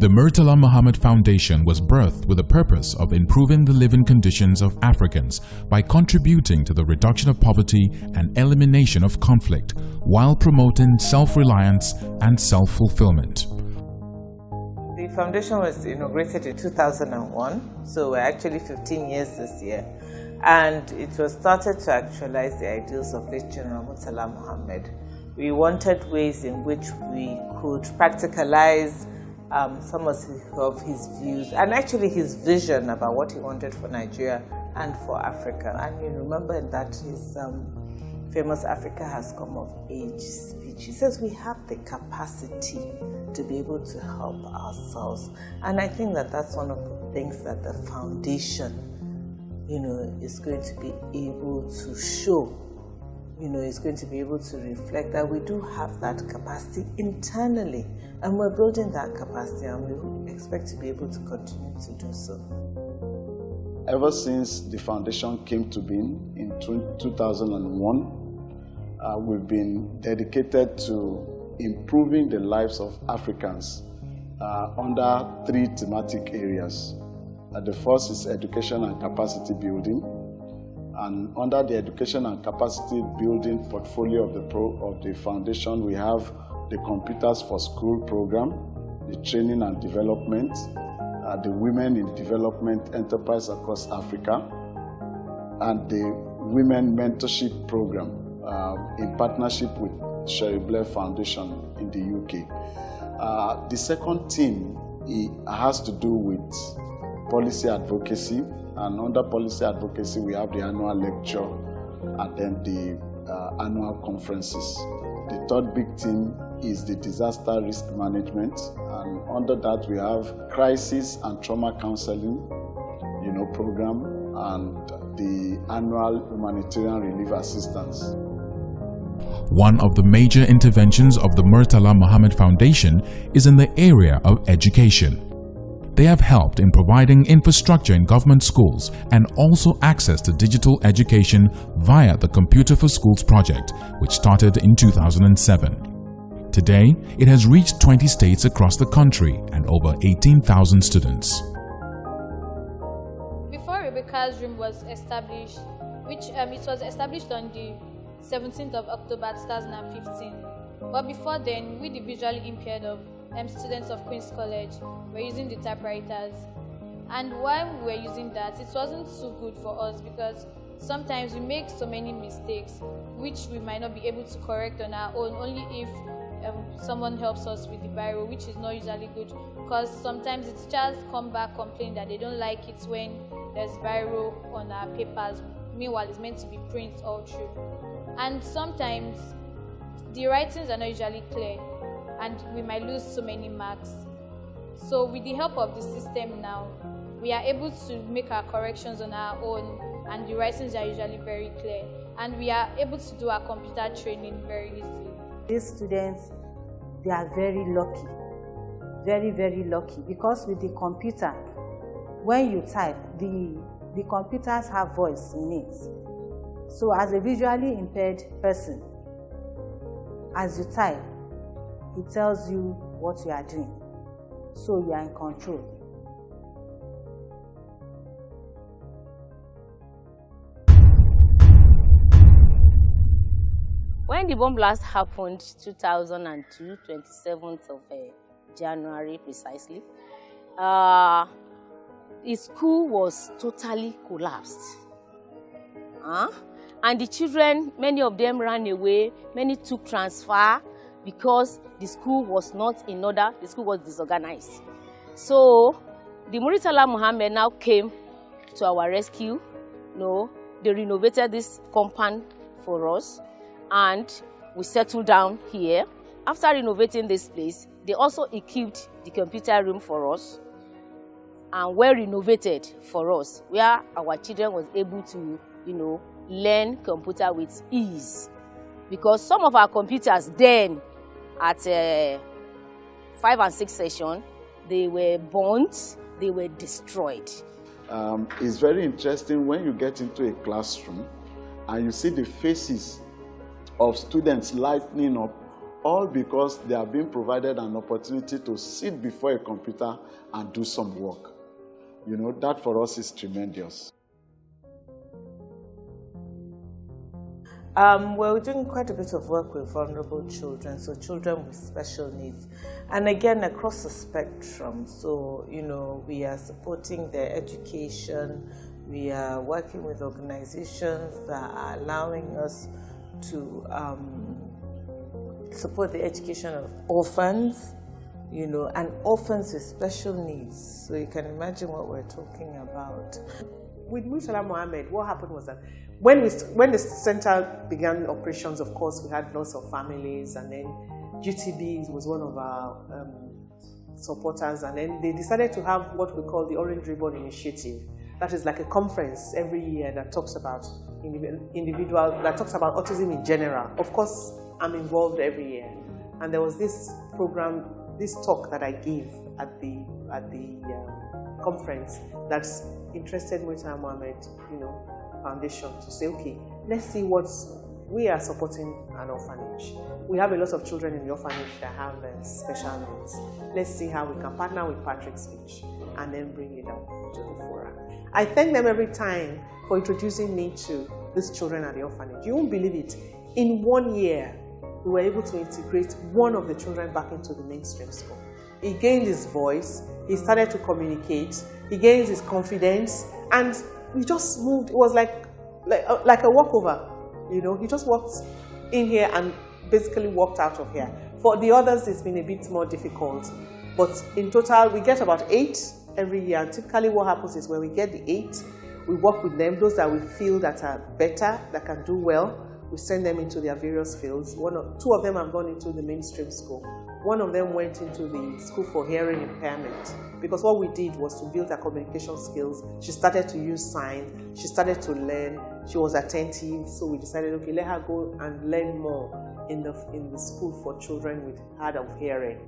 The MurtalaMuhammed Foundation was birthed with the purpose of improving the living conditions of Africans by contributing to the reduction of poverty and elimination of conflict, while promoting self-reliance and self-fulfillment. The foundation was inaugurated in 2001, so we're actually 15 years this year. And it was started to actualize the ideals of late General MurtalaMuhammed. We wanted ways in which we could practicalize some of his views and actually his vision about what he wanted for Nigeria and for Africa. And you remember in that his famous Africa Has Come of Age speech, he says we have the capacity to be able to help ourselves. And I think that that's one of the things that the foundation, is going to be able to show. Is going to be able to reflect that we do have that capacity internally, and we're building that capacity, and we expect to be able to continue to do so. Ever since the foundation came to being in 2001, we've been dedicated to improving the lives of Africans under 3 thematic areas. The first is education and capacity building. And under the education and capacity building portfolio of the foundation, we have the Computers for School program, the training and development, the Women in Development Enterprise across Africa, and the Women Mentorship program in partnership with Sherry Blair Foundation in the UK. The second theme has to do with policy advocacy. And under policy advocacy, we have the annual lecture and then the annual conferences. The third big theme is the disaster risk management. And under that, we have crisis and trauma counseling, program, and the annual humanitarian relief assistance. One of the major interventions of the MurtalaMuhammed Foundation is in the area of education. They have helped in providing infrastructure in government schools and also access to digital education via the Computer for Schools project, which started in 2007. Today, it has reached 20 states across the country and over 18,000 students. Before Rebecca's Dream was established, it was established on the 17th of October 2015. But before then, we, the visually impaired students of Queen's College, were using the typewriters. And while we were using that, it wasn't so good for us because sometimes we make so many mistakes which we might not be able to correct on our own, only if someone helps us with the biro, which is not usually good because sometimes the teachers come back complaining that they don't like it when there's biro on our papers. Meanwhile, it's meant to be print all through. And sometimes the writings are not usually clear, and we might lose so many marks. So with the help of the system now, we are able to make our corrections on our own, and the writings are usually very clear. And we are able to do our computer training very easily. These students, they are very lucky, very, very lucky, because with the computer, when you type, the computers have voice in it. So as a visually impaired person, as you type, it tells you what you are doing. So you are in control. When the bomb blast happened, 2002, 27th of January precisely, the school was totally collapsed. And the children, many of them ran away, many took transfer because the school was not in order, the school was disorganized. So the MurtalaMuhammed now came to our rescue. They renovated this compound for us, and we settled down here. After renovating this place, they also equipped the computer room for us and well renovated for us, where our children was able to, learn computer with ease. Because some of our computers then, at 5 and 6 session, they were burnt, they were destroyed. It's very interesting when you get into a classroom and you see the faces of students lighting up, all because they are being provided an opportunity to sit before a computer and do some work. That for us is tremendous. We're doing quite a bit of work with vulnerable children, so children with special needs. And again, across the spectrum. So, we are supporting their education. We are working with organizations that are allowing us to support the education of orphans, and orphans with special needs. So you can imagine what we're talking about. With MurtalaMuhammed, what happened was that when the center began operations, of course, we had lots of families, and then GTB was one of our supporters, and then they decided to have what we call the Orange Ribbon Initiative. That is like a conference every year that talks about that talks about autism in general. Of course, I'm involved every year, and there was this program, this talk that I gave at the conference that's interested MurtalaMuhammed, Foundation to say, okay, let's see we are supporting an orphanage. We have a lot of children in the orphanage that have special needs. Let's see how we can partner with Patrick's Speech and then bring it up to the forum. I thank them every time for introducing me to these children at the orphanage. You won't believe it. In 1 year, we were able to integrate one of the children back into the mainstream school. He gained his voice, he started to communicate, he gained his confidence, and we just moved. It was like a walkover, He just walked in here and basically walked out of here. For the others, it's been a bit more difficult, but in total, we get about 8 every year. And typically, what happens is when we get the 8, we work with them. Those that we feel that are better, that can do well, we send them into their various fields. 2 of them have gone into the mainstream school. One of them went into the school for hearing impairment, because what we did was to build her communication skills. She started to use signs, she started to learn, she was attentive, so we decided, okay, let her go and learn more in the school for children with hard of hearing.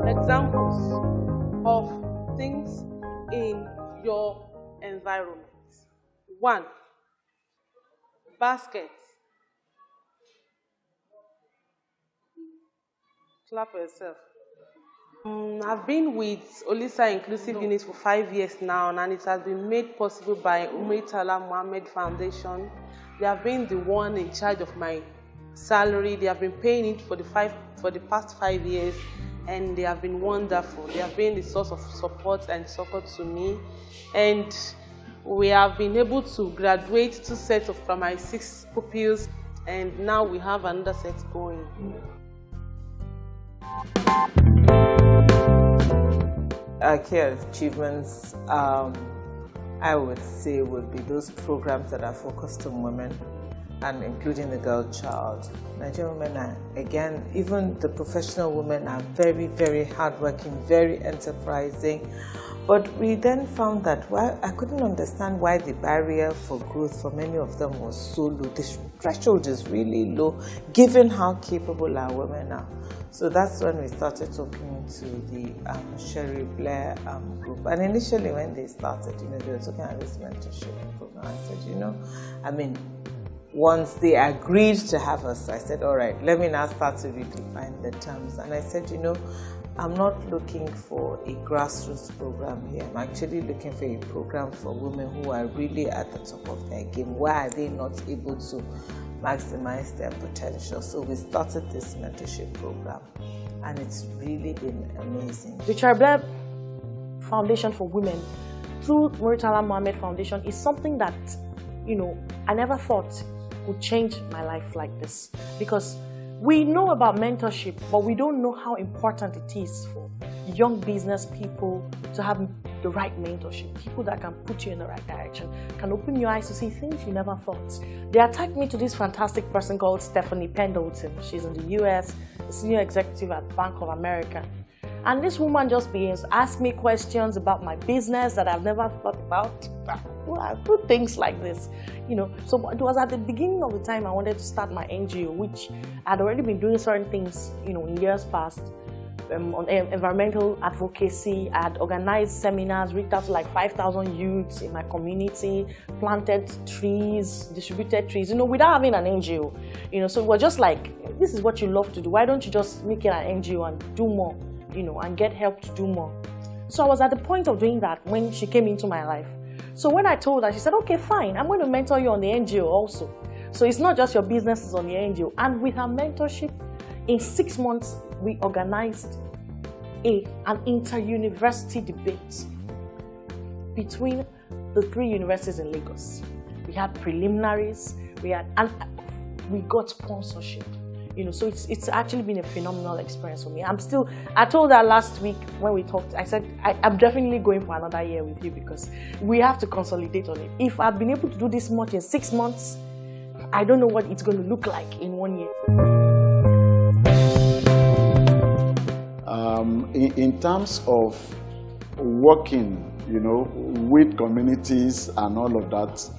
Examples of things in your environment. 1, baskets. Clap for yourself. I've been with Olisa Inclusive Unit for 5 years now, and it has been made possible by MurtalaMuhammed Foundation. They have been the one in charge of my salary. They have been paying it for the past 5 years, and they have been wonderful. They have been the source of support and support to me, and we have been able to graduate 2 sets of primary 6 pupils, and now we have another set going. Our key achievements, I would say, would be those programs that are focused on women, and including the girl child. Nigerian women are, again, even the professional women are very, very hardworking, very enterprising. But we then found that I couldn't understand why the barrier for growth for many of them was so low. The threshold is really low, given how capable our women are. So that's when we started talking to the Sherry Blair group. And initially when they started, they were talking about this mentorship program. I said, once they agreed to have us, I said, all right, let me now start to redefine the terms. And I said, I'm not looking for a grassroots program here. I'm actually looking for a program for women who are really at the top of their game. Why are they not able to maximize their potential? So we started this mentorship program, and it's really been amazing. The Sherry Blair Foundation for Women through MurtalaMuhammed Foundation is something that, I never thought would change my life like this, because we know about mentorship, but we don't know how important it is for young business people to have the right mentorship, people that can put you in the right direction, can open your eyes to see things you never thought. They attacked me to this fantastic person called Stephanie Pendleton. She's in the US, a senior executive at Bank of America. And this woman just begins to ask me questions about my business that I've never thought about. Well, I do things like this, you know. So it was at the beginning of the time I wanted to start my NGO, which I'd already been doing certain things, you know, in years past. On environmental advocacy, I had organized seminars, reached out to like 5,000 youths in my community, planted trees, distributed trees, you know, without having an NGO. You know, so we're just like, this is what you love to do. Why don't you just make it an NGO and do more, you know, and get help to do more? So I was at the point of doing that when she came into my life. So when I told her, she said, okay, fine, I'm going to mentor you on the NGO also. So it's not just your business, it's on the NGO. And with her mentorship, in 6 months, we organized an inter-university debate between the 3 universities in Lagos. We had preliminaries, and we got sponsorship. You know, so it's actually been a phenomenal experience for me. I told her last week when we talked, I said, I'm definitely going for another year with you because we have to consolidate on it. If I've been able to do this much in 6 months, I don't know what it's going to look like in 1 year. In terms of working, you know, with communities and all of that,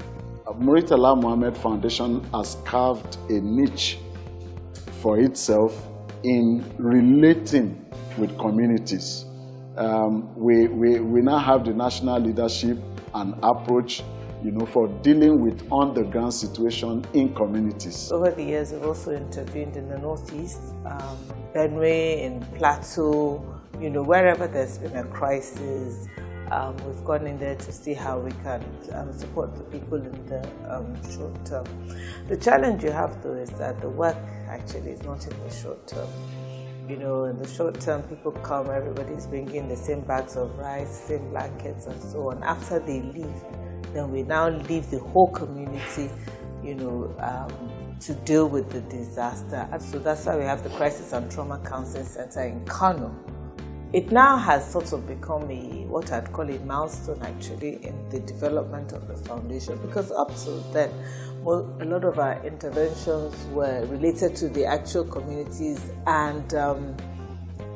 MurtalaMuhammed Foundation has carved a niche for itself in relating with communities. We now have the national leadership and approach, you know, for dealing with on-the-ground situation in communities. Over the years, we've also intervened in the Northeast, Benue, in Plateau, you know, wherever there's been a crisis, we've gone in there to see how we can support the people in the short term. The challenge you have, though, is that the work actually is not in the short term. You know, in the short term, people come, everybody's bringing the same bags of rice, same blankets, and so on. After they leave, then we now leave the whole community, you know, to deal with the disaster. And so that's why we have the Crisis and Trauma Counseling Center in Kano. It now has sort of become what I'd call a milestone actually in the development of the foundation, because up to then, a lot of our interventions were related to the actual communities, and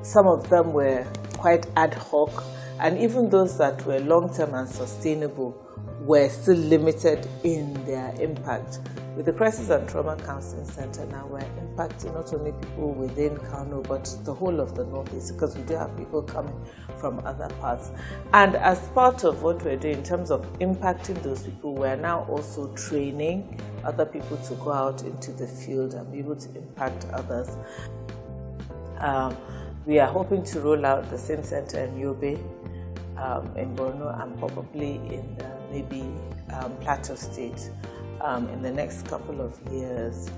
some of them were quite ad hoc, and even those that were long-term and sustainable were still limited in their impact. With the Crisis and Trauma Counseling Center now, we're impacting not only people within Kano, but the whole of the Northeast, because we do have people coming from other parts. And as part of what we're doing in terms of impacting those people, we're now also training other people to go out into the field and be able to impact others. We are hoping to roll out the same center in Yobe, in Borno, and probably in maybe Plateau State in the next couple of years.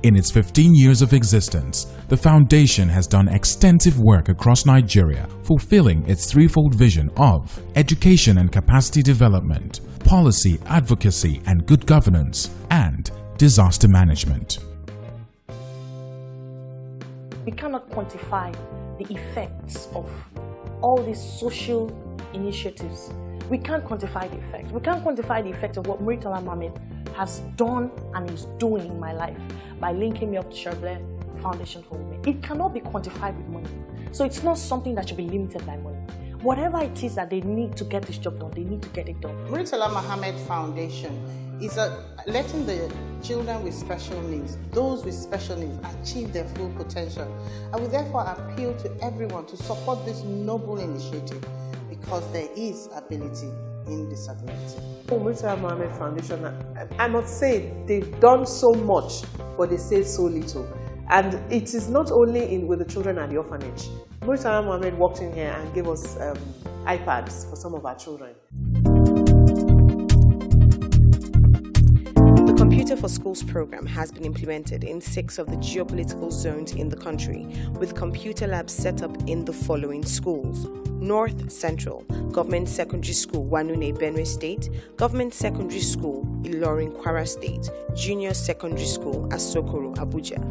In its 15 years of existence, the foundation has done extensive work across Nigeria, fulfilling its threefold vision of education and capacity development, policy, advocacy and good governance, and disaster management. We cannot quantify the effects of all these social initiatives. We can't quantify the effect. We can't quantify the effect of what MurtalaMuhammed has done and is doing in my life by linking me up to Sherblet Foundation for Women. It cannot be quantified with money. So it's not something that should be limited by money. Whatever it is that they need to get this job done, they need to get it done. MurtalaMuhammed Foundation is letting the children with special needs, those with special needs, achieve their full potential. I would therefore appeal to everyone to support this noble initiative, because there is ability in disability. MurtalaMuhammed Foundation, I must say, they've done so much, but they say so little. And it is not only with the children at the orphanage. MurtalaMuhammed walked in here and gave us iPads for some of our children. The Computer for Schools program has been implemented in 6 of the geopolitical zones in the country, with computer labs set up in the following schools: North Central, Government Secondary School, Wanune, Benue State, Government Secondary School, Ilorin, Kwara State, Junior Secondary School, Asokoro, Abuja.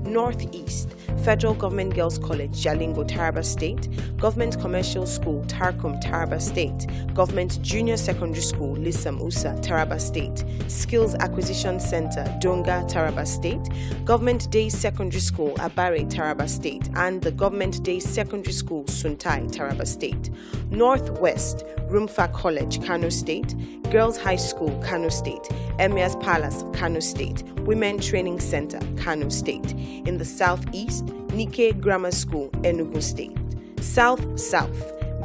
Northeast, Federal Government Girls College, Jalingo, Taraba State, Government Commercial School, Tarkum, Taraba State, Government Junior Secondary School, Lisam Usa, Taraba State, Skills Acquisition Center, Donga, Taraba State, Government Day Secondary School, Abare, Taraba State, and the Government Day Secondary School, Suntai, Taraba State. Northwest, Rumfa College, Kano State, Girls High School, Kano State, Emirs Palace, Kano State, Women Training Center, Kano State. In the southeast, Nike Grammar School, Enugu State. South,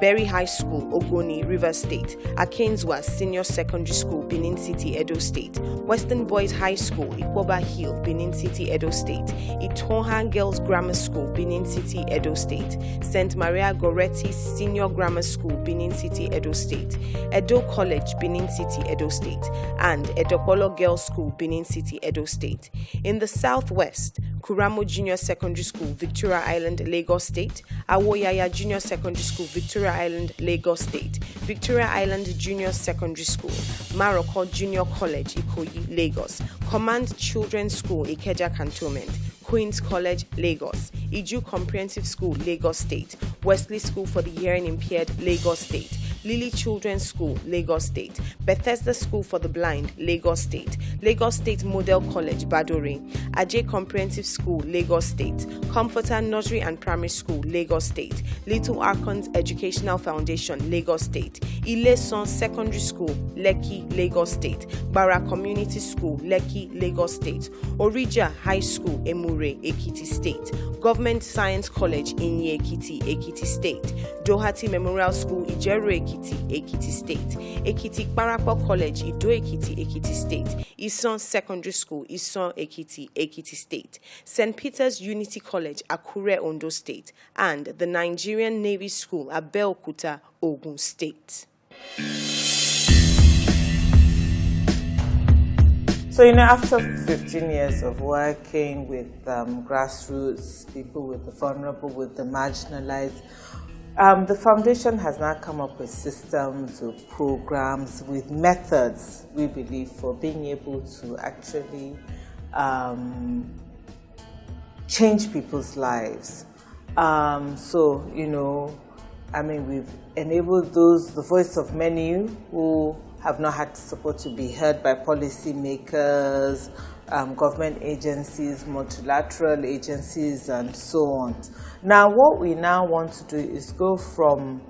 Berry High School, Ogoni, River State. Akenzwa Senior Secondary School, Benin City, Edo State. Western Boys High School, Ikwoba Hill, Benin City, Edo State. Itohan Girls Grammar School, Benin City, Edo State. St. Maria Goretti Senior Grammar School, Benin City, Edo State. Edo College, Benin City, Edo State. And Edopolo Girls School, Benin City, Edo State. In the southwest, Kuramo Junior Secondary School, Victoria Island, Lagos State. Awoyaya Junior Secondary School, Victoria Island, Lagos State. Victoria Island Junior Secondary School. Maroko Junior College, Ikoyi, Lagos. Command Children's School, Ikeja Cantonment. Queen's College, Lagos. Iju Comprehensive School, Lagos State. Wesley School for the Hearing Impaired, Lagos State. Lily Children's School, Lagos State. Bethesda School for the Blind, Lagos State. Lagos State Model College, Badore. Ajay Comprehensive School, Lagos State. Comforter Nursery and Primary School, Lagos State. Little Archons Educational Foundation, Lagos State. Ileson Secondary School, Lekki, Lagos State. Bara Community School, Lekki, Lagos State. Orija High School, Emure, Ekiti State. Government Science College, Inye Ekiti, Ekiti State. Dohati Memorial School, Ijeru Ekiti, Ekiti State. Ekiti Parapo College, Ido Ekiti, Ekiti State. Ison Secondary School, Ison Ekiti, Ekiti State. St. Peter's Unity College, Akure, Ondo State. And the Nigerian Navy School, Abeokuta, Ogun State. So, after 15 years of working with grassroots, people with the vulnerable, with the marginalized, the foundation has now come up with systems, with programs, with methods, we believe, for being able to actually change people's lives. We've enabled the voice of many who have not had support to be heard by policymakers, government agencies, multilateral agencies, and so on. Now, what we now want to do is go from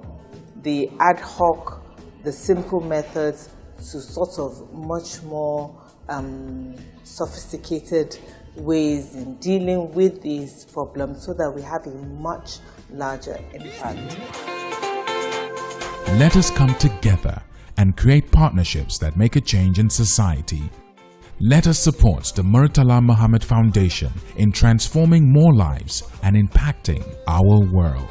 the ad hoc, the simple methods, to sort of much more sophisticated ways in dealing with these problems so that we have a much larger impact. Let us come together and create partnerships that make a change in society. Let us support the MurtalaMuhammed Foundation in transforming more lives and impacting our world.